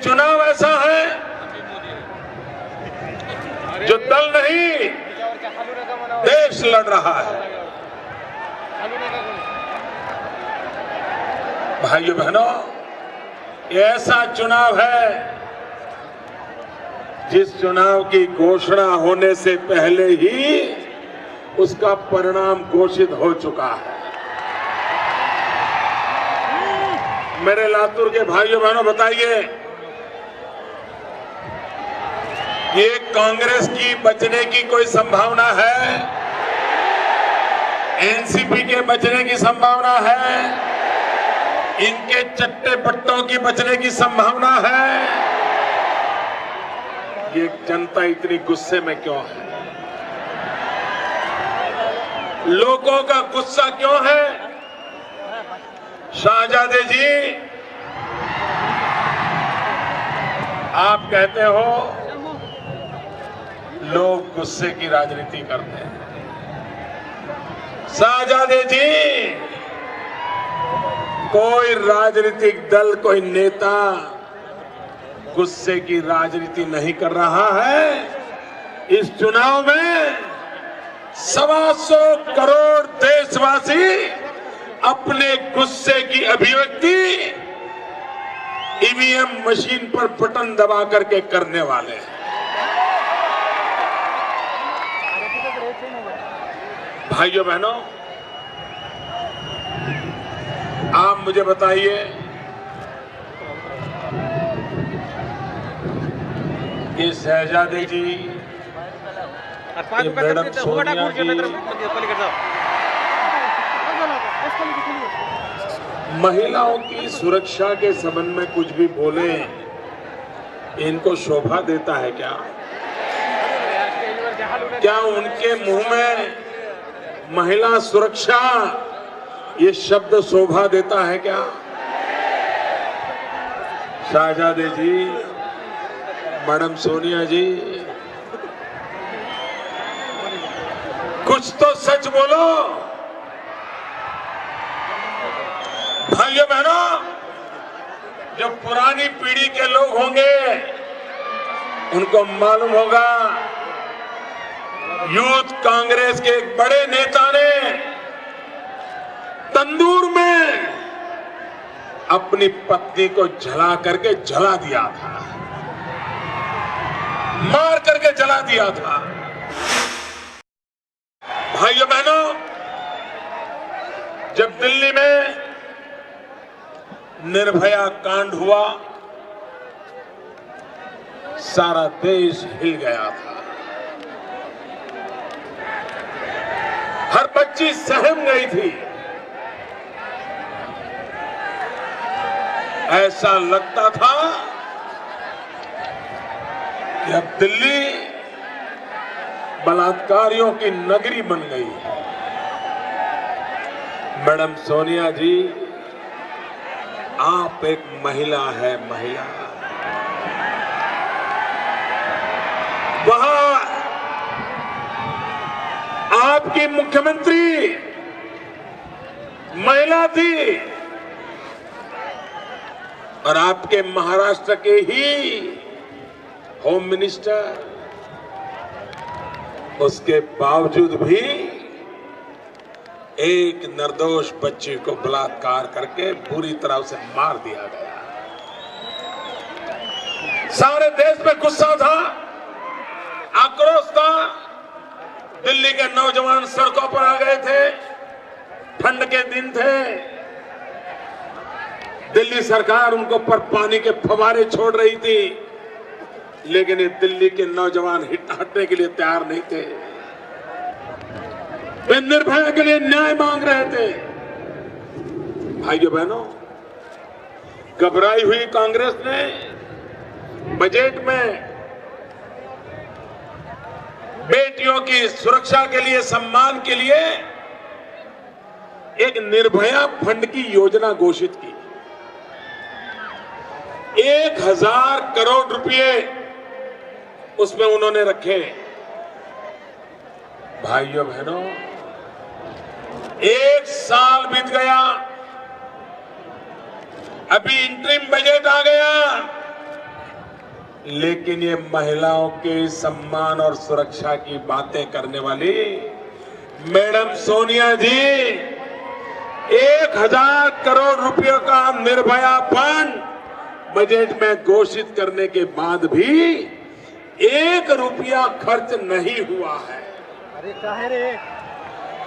चुनाव ऐसा है जो दल नहीं देश लड़ रहा है। भाइयों बहनों, ये ऐसा चुनाव है जिस चुनाव की घोषणा होने से पहले ही उसका परिणाम घोषित हो चुका है। मेरे लातूर के भाइयों बहनों, बताइए, ये कांग्रेस की बचने की कोई संभावना है? एनसीपी के बचने की संभावना है? इनके चट्टे पट्टों की बचने की संभावना है? ये जनता इतनी गुस्से में क्यों है? लोगों का गुस्सा क्यों है? शाहजादे जी, आप कहते हो लोग गुस्से की राजनीति करते हैं। शाहजादे जी, कोई राजनीतिक दल, कोई नेता गुस्से की राजनीति नहीं कर रहा है। इस चुनाव में 125 करोड़ देशवासी अपने गुस्से की अभिव्यक्ति ईवीएम मशीन पर बटन दबा करके करने वाले हैं। भाइयों बहनों, आप मुझे बताइए, ये शहजादे जी, ये मैडम सोनिया जी, महिलाओं की सुरक्षा के संबंध में कुछ भी बोले, इनको शोभा देता है क्या? क्या उनके मुंह में महिला सुरक्षा ये शब्द शोभा देता है क्या? शाहजादे जी, मैडम सोनिया जी, कुछ तो सच बोलो। भाइयों बहनों, जो पुरानी पीढ़ी के लोग होंगे उनको मालूम होगा, यूथ कांग्रेस के एक बड़े नेता ने तंदूर में अपनी पत्नी को जला करके जला दिया था, मार करके जला दिया था। भाइयों बहनों, जब दिल्ली में निर्भया कांड हुआ, सारा देश हिल गया था। हर बच्ची सहम गई थी। ऐसा लगता था कि अब दिल्ली बलात्कारियों की नगरी बन गई है। मैडम सोनिया जी, आप एक महिला है, महिला। वहां आपकी मुख्यमंत्री महिला थी और आपके महाराष्ट्र के ही होम मिनिस्टर, उसके बावजूद भी एक निर्दोष बच्ची को बलात्कार करके बुरी तरह उसे मार दिया गया। सारे देश में गुस्सा था, आक्रोश था। दिल्ली के नौजवान सड़कों पर आ गए थे, ठंड के दिन थे। दिल्ली सरकार उनको पर पानी के फव्वारे छोड़ रही थी, लेकिन ये दिल्ली के नौजवान हटने के लिए तैयार नहीं थे। वे निर्भया के लिए न्याय मांग रहे थे। भाइयों बहनों, घबराई हुई कांग्रेस ने बजट में बेटियों की सुरक्षा के लिए, सम्मान के लिए एक निर्भया फंड की योजना घोषित की। 1000 करोड़ रुपए उसमें उन्होंने रखे। भाइयों बहनों, 1 साल बीत गया, अभी इंटरिम बजट आ गया, लेकिन ये महिलाओं के सम्मान और सुरक्षा की बातें करने वाली मैडम सोनिया जी 1000 करोड़ रुपयों का निर्भया फंड बजट में घोषित करने के बाद भी 1 रुपया खर्च नहीं हुआ है। अरे काहे रे?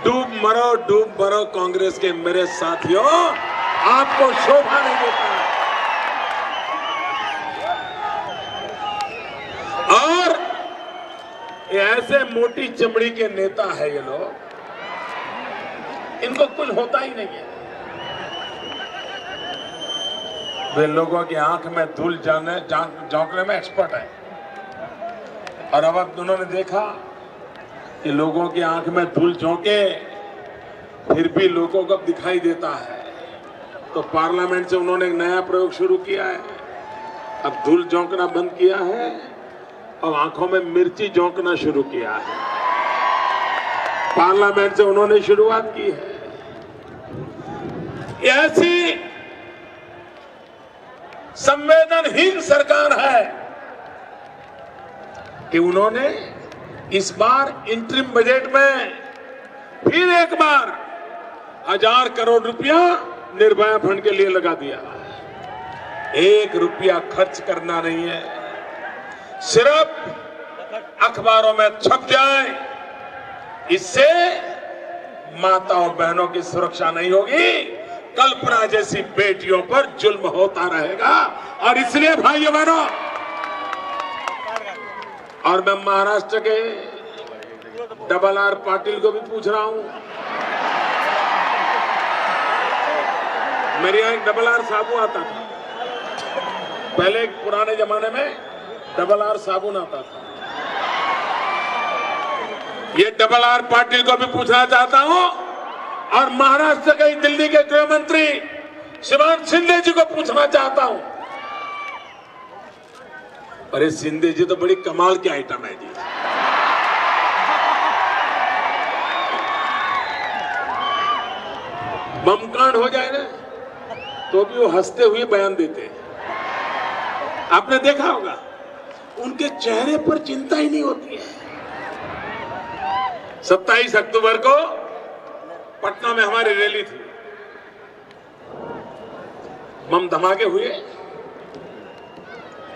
डूब मरो कांग्रेस के मेरे साथियों, आपको शोभा नहीं देता। और ये ऐसे मोटी चमड़ी के नेता है ये लोग, इनको कुछ होता ही नहीं है। वे लोगों की आंख में धूल झोंकने में एक्सपर्ट है। और अब उन्होंने देखा कि लोगों की आंख में धूल झोंके फिर भी लोगों को दिखाई देता है, तो पार्लियामेंट से उन्होंने एक नया प्रयोग शुरू किया है। अब धूल झोंकना बंद किया है और आंखों में मिर्ची झोंकना शुरू किया है। पार्लियामेंट से उन्होंने शुरुआत की है। ऐसी संवेदनहीन सरकार है कि उन्होंने इस बार इंटरिम बजट में फिर एक बार 1000 करोड़ रुपया निर्भया फंड के लिए लगा दिया। 1 रुपया खर्च करना नहीं है, सिर्फ अखबारों में छप जाए। इससे माताओं बहनों की सुरक्षा नहीं होगी, कल्पना जैसी बेटियों पर जुल्म होता रहेगा। और इसलिए भाइयों बहनों, और मैं महाराष्ट्र के RR पाटिल को भी पूछ रहा हूं, मेरे यहां एक RR साबुन आता था, पहले एक पुराने जमाने में RR साबुन आता था। ये RR पाटिल को भी पूछना चाहता हूं, और महाराष्ट्र के दिल्ली के गृह मंत्री शिवानंद शिंदे जी को पूछना चाहता हूं। अरे शिंदे जी तो बड़ी कमाल की आइटम है जी। बमकांड हो जाए ना तो भी वो हंसते हुए बयान देते हैं। आपने देखा होगा, उनके चेहरे पर चिंता ही नहीं होती है। 27 अक्टूबर को पटना में हमारी रैली थी, बम धमाके हुए,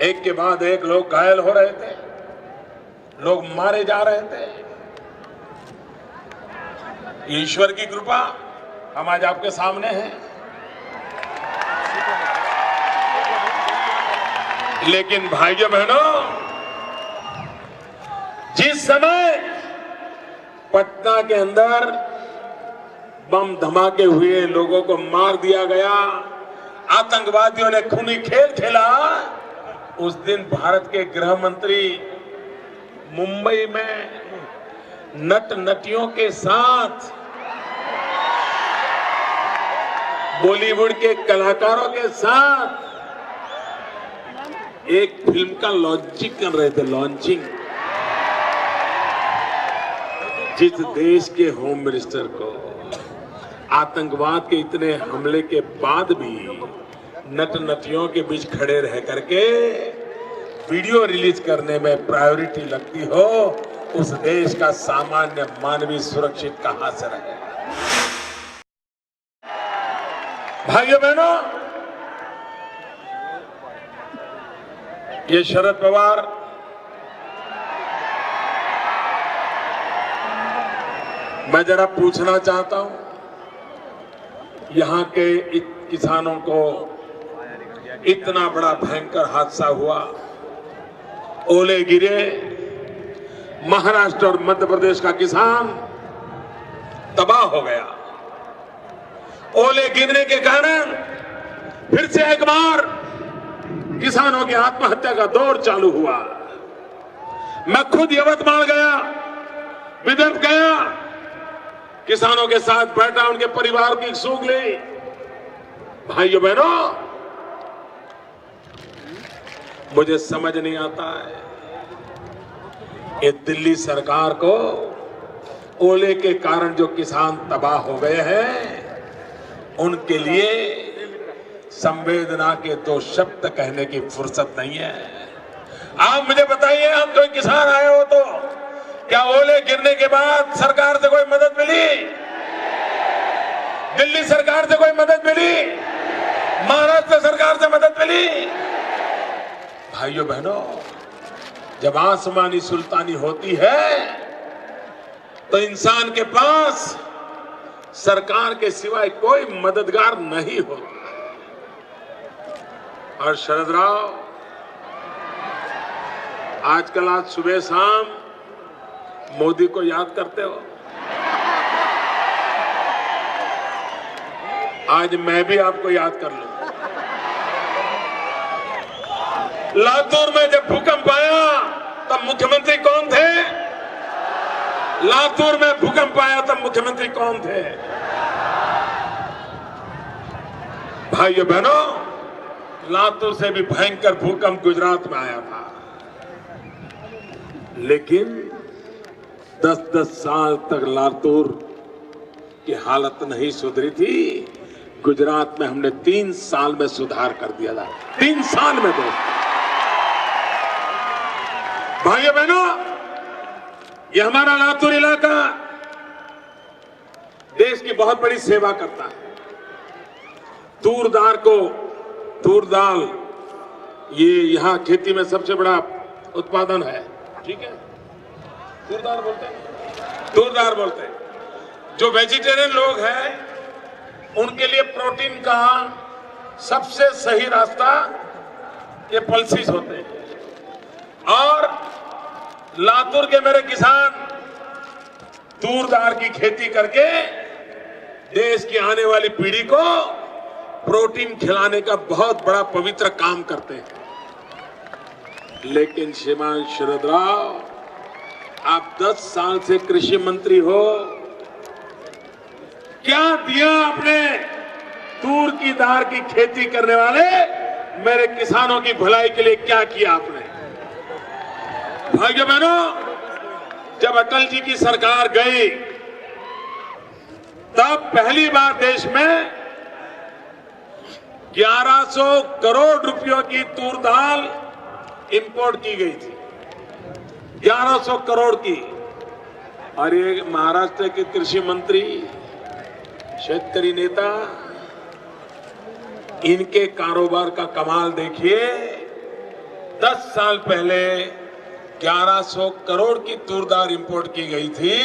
एक के बाद एक लोग घायल हो रहे थे, लोग मारे जा रहे थे। ईश्वर की कृपा हम आज आपके सामने हैं, लेकिन भाइयों बहनों, जिस समय पटना के अंदर बम धमाके हुए, लोगों को मार दिया गया, आतंकवादियों ने खूनी खेल खेला, उस दिन भारत के गृह मंत्री मुंबई में नट नटियों के साथ, बॉलीवुड के कलाकारों के साथ एक फिल्म का लॉन्चिंग कर रहे थे। लॉन्चिंग, जिस देश के होम मिनिस्टर को आतंकवाद के इतने हमले के बाद भी नट नटियों के बीच खड़े रह करके वीडियो रिलीज करने में प्रायोरिटी लगती हो, उस देश का सामान्य मानवीय सुरक्षित कहां से रहेगा। भाइयों बहनों, ये शरद पवार मैं जरा पूछना चाहता हूं, यहां के किसानों को इतना बड़ा भयंकर हादसा हुआ, ओले गिरे, महाराष्ट्र और मध्य प्रदेश का किसान तबाह हो गया। ओले गिरने के कारण फिर से एक बार किसानों की आत्महत्या का दौर चालू हुआ। मैं खुद यवतमाल गया, विदर्भ गया, किसानों के साथ बैठा, उनके परिवार की सूख ली। भाइयों बहनों, मुझे समझ नहीं आता है, ये दिल्ली सरकार को ओले के कारण जो किसान तबाह हो गए हैं, उनके लिए संवेदना के 2 शब्द कहने की फुर्सत नहीं है। आप मुझे बताइए, हम कोई किसान आए हो तो क्या ओले गिरने के बाद सरकार से कोई मदद मिली? दिल्ली सरकार से कोई मदद मिली? महाराष्ट्र सरकार से मदद मिली? भाइयों बहनों, जब आसमानी सुल्तानी होती है तो इंसान के पास सरकार के सिवाय कोई मददगार नहीं होता। और शरद राव, आजकल आज सुबह शाम मोदी को याद करते हो। आज मैं भी आपको याद कर लूं। लातूर में जब भूकंप आया तब मुख्यमंत्री कौन थे? लातूर में भूकंप आया तब मुख्यमंत्री कौन थे? भाइयों बहनों, लातूर से भी भयंकर भूकंप गुजरात में आया था, लेकिन 10-10 साल तक लातूर की हालत नहीं सुधरी थी। गुजरात में हमने 3 साल में सुधार कर दिया था। 3 साल में दोस्त। भाइयों बहनों, ये हमारा लातूर इलाका देश की बहुत बड़ी सेवा करता है। तूर दाल ये यहां खेती में सबसे बड़ा उत्पादन है। ठीक है, तूर दाल बोलते हैं। जो वेजिटेरियन लोग हैं उनके लिए प्रोटीन का सबसे सही रास्ता ये पल्सीज होते हैं। और लातूर के मेरे किसान तूर दाल की खेती करके देश की आने वाली पीढ़ी को प्रोटीन खिलाने का बहुत बड़ा पवित्र काम करते हैं। लेकिन श्रीमान शरद राव, आप 10 साल से कृषि मंत्री हो, क्या दिया आपने तूर की दाल की खेती करने वाले मेरे किसानों की भलाई के लिए? क्या किया आपने? भाइयों बहनों, जब अटल जी की सरकार गई तब पहली बार देश में 1100 करोड़ रुपयों की तूर दाल इंपोर्ट की गई थी। 1100 करोड़ की। और ये महाराष्ट्र के कृषि मंत्री, शेतकरी नेता, इनके कारोबार का कमाल देखिए। 10 साल पहले 1100 करोड़ की तूर दाल इंपोर्ट की गई थी।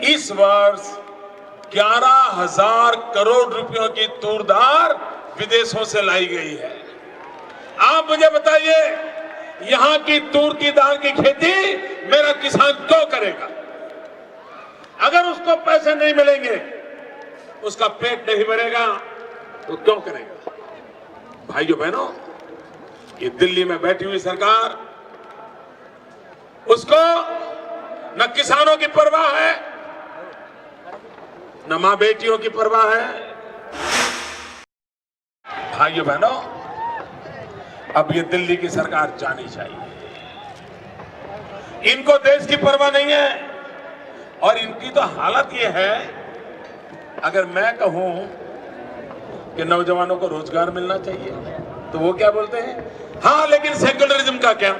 इस वर्ष 11,000 करोड़ रुपयों की तूर दाल विदेशों से लाई गई है। आप मुझे बताइए, यहां की तूर की दाल की खेती मेरा किसान क्यों करेगा? अगर उसको पैसे नहीं मिलेंगे, उसका पेट नहीं भरेगा, तो क्यों करेगा? भाइयों बहनों, ये दिल्ली में बैठी हुई सरकार, उसको न किसानों की परवाह है, न मां बेटियों की परवाह है। भाइयों बहनों, अब ये दिल्ली की सरकार जानी चाहिए। इनको देश की परवाह नहीं है। और इनकी तो हालत ये है, अगर मैं कहूं कि नौजवानों को रोजगार मिलना चाहिए तो वो क्या बोलते हैं? हाँ, लेकिन सेक्युलरिज्म का क्या?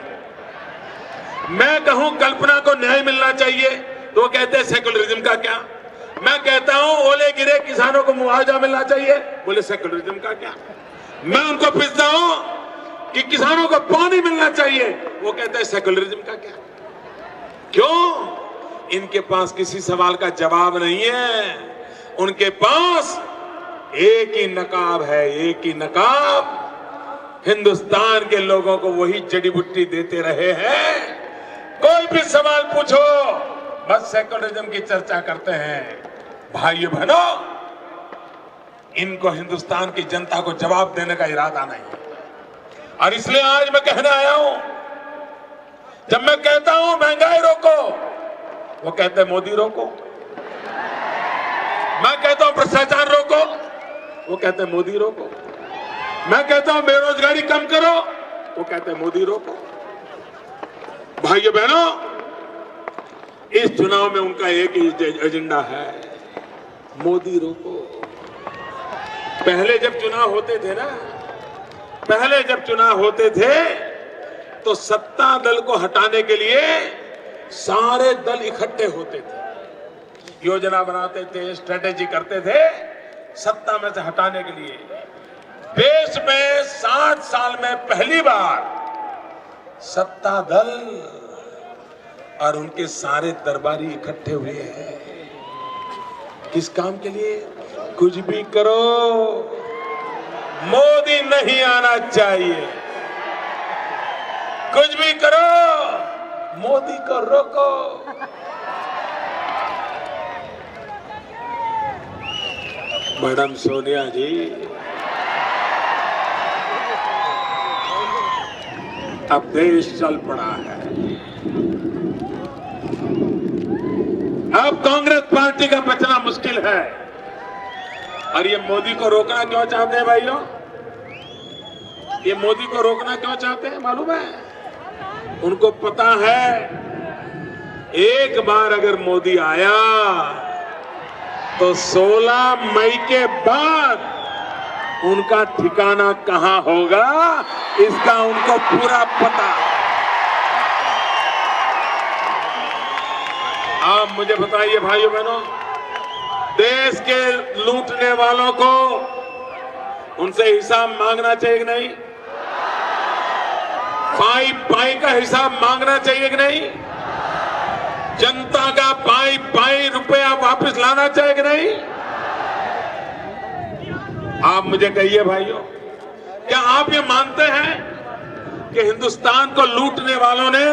मैं कहूं कल्पना को न्याय मिलना चाहिए तो वो कहते हैं सेक्युलरिज्म का क्या? मैं कहता हूं ओले गिरे किसानों को मुआवजा मिलना चाहिए, बोले सेक्युलरिज्म का क्या? मैं उनको पूछता हूं कि किसानों को पानी मिलना चाहिए, वो कहते हैं सेक्युलरिज्म का क्या? क्यों? इनके पास किसी सवाल का जवाब नहीं है। उनके पास एक ही नकाब है, एक ही नकाब। हिंदुस्तान के लोगों को वही जड़ी बूटी देते रहे हैं। कोई भी सवाल पूछो, बस सेक्युलरिज्म की चर्चा करते हैं। भाइयों बहनों, इनको हिंदुस्तान की जनता को जवाब देने का इरादा नहीं है। और इसलिए आज मैं कहने आया हूं, जब मैं कहता हूं महंगाई रोको, वो कहते हैं मोदी रोको। मैं कहता हूं भ्रष्टाचार रोको, वो कहते हैं मोदी रोको। मैं कहता हूं बेरोजगारी कम करो, वो कहते हैं मोदी रोको। भाइयों बहनों, इस चुनाव में उनका एक ही एजेंडा है, मोदी रोको। पहले जब चुनाव होते थे तो सत्ता दल को हटाने के लिए सारे दल इकट्ठे होते थे, योजना बनाते थे, स्ट्रेटेजी करते थे सत्ता में से हटाने के लिए। देश में 60 साल में पहली बार सत्ता दल और उनके सारे दरबारी इकट्ठे हुए हैं। किस काम के लिए? कुछ भी करो, मोदी नहीं आना चाहिए। कुछ भी करो, मोदी को रोको। मैडम सोनिया जी, अब देश चल पड़ा है। अब कांग्रेस पार्टी का बचना मुश्किल है। और ये मोदी को रोकना क्यों चाहते हैं भाइयों? ये मोदी को रोकना क्यों चाहते हैं मालूम है? उनको पता है एक बार अगर मोदी आया तो 16 मई के बाद उनका ठिकाना कहां होगा, इसका उनको पूरा पता। आप मुझे बताइए भाइयों बहनों, देश के लूटने वालों को उनसे हिसाब मांगना चाहिए कि नहीं? पाई पाई का हिसाब मांगना चाहिए कि नहीं? जनता का पाई पाई रुपया वापस लाना चाहिए कि नहीं? आप मुझे कहिए भाइयों, क्या आप ये मानते हैं कि हिंदुस्तान को लूटने वालों ने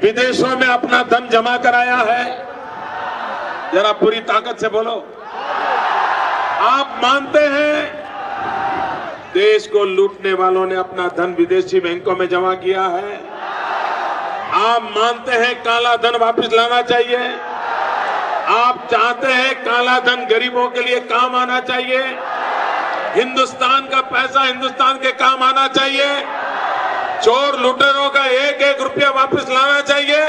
विदेशों में अपना धन जमा कराया है? जरा पूरी ताकत से बोलो। आप मानते हैं देश को लूटने वालों ने अपना धन विदेशी बैंकों में जमा किया है? आप मानते हैं काला धन वापस लाना चाहिए? आप चाहते हैं काला धन गरीबों के लिए काम आना चाहिए? हिंदुस्तान का पैसा हिंदुस्तान के काम आना चाहिए? चोर लुटेरों का एक एक रुपया वापस लाना चाहिए?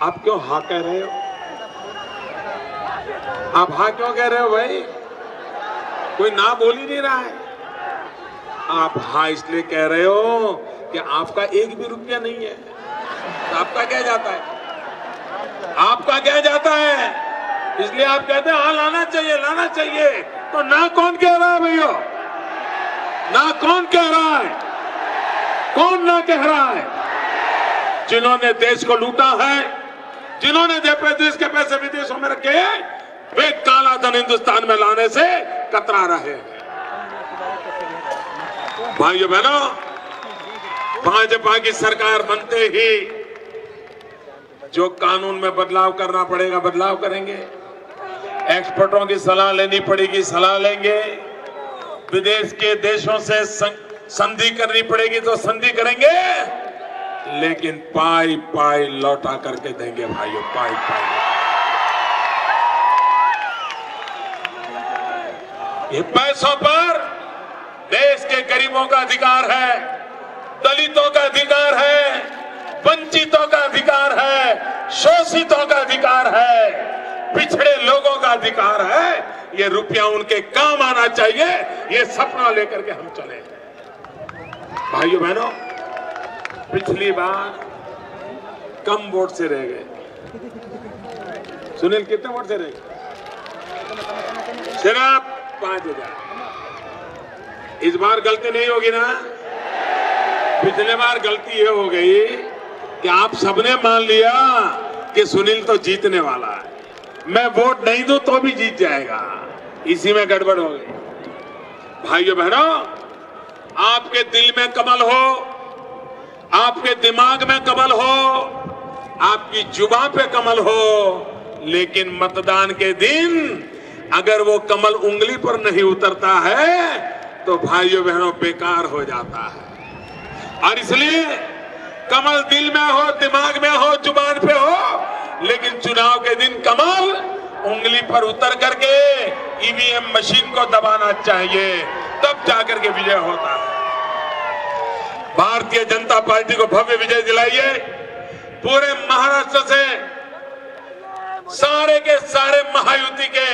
आप क्यों हाँ कह रहे हो? आप हाँ क्यों कह रहे हो भाई? कोई ना बोल ही नहीं रहा है। आप हाँ इसलिए कह रहे हो कि आपका एक भी रुपया नहीं है। तो आपका क्या जाता है? आपका क्या जाता है? इसलिए आप कहते हैं हाँ लाना चाहिए, लाना चाहिए। तो ना कौन कह रहा है भैया? ना कौन कह रहा है? कौन ना कह रहा है? जिन्होंने देश को लूटा है, जिन्होंने देश के पैसे विदेशों में रखे हैं, वे काला धन हिंदुस्तान में लाने से कतरा रहे हैं। भाइयों बहनों, भाजपा की सरकार बनते ही जो कानून में बदलाव करना पड़ेगा बदलाव करेंगे, एक्सपर्टों की सलाह लेनी पड़ेगी सलाह लेंगे, विदेश के देशों से संधि करनी पड़ेगी तो संधि करेंगे, लेकिन पाई पाई लौटा करके देंगे भाइयों, पाई पाई। ये पैसों पर देश के गरीबों का अधिकार है, दलितों का अधिकार है, वंचितों का अधिकार है, शोषितों का अधिकार है, पिछड़े लोगों का अधिकार है। ये रुपया उनके काम आना चाहिए, ये सपना लेकर के हम चले। भाइयों बहनों, पिछली बार कम वोट से रह गए। सुनील कितने वोट से रह गए? सिर्फ 5,000। इस बार गलती नहीं होगी ना? पिछले बार गलती ये हो गई कि आप सबने मान लिया कि सुनील तो जीतने वाला है, मैं वोट नहीं दूं तो भी जीत जाएगा। इसी में गड़बड़ हो गई। भाइयों बहनों, आपके दिल में कमल हो, आपके दिमाग में कमल हो, आपकी जुबान पे कमल हो, लेकिन मतदान के दिन अगर वो कमल उंगली पर नहीं उतरता है तो भाइयों बहनों बेकार हो जाता है। और इसलिए कमल दिल में हो, दिमाग में हो, जुबान पे हो, लेकिन चुनाव के दिन कमल उंगली पर उतर करके ईवीएम मशीन को दबाना चाहिए, तब जाकर के विजय होता है। भारतीय जनता पार्टी को भव्य विजय दिलाइए। पूरे महाराष्ट्र से सारे के सारे महायुति के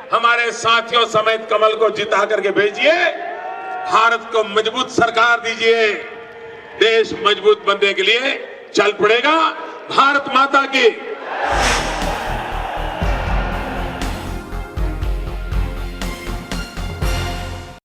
हमारे साथियों समेत कमल को जिता करके भेजिए। भारत को मजबूत सरकार दीजिए। देश मजबूत बनने के लिए चल पड़ेगा। भारत माता की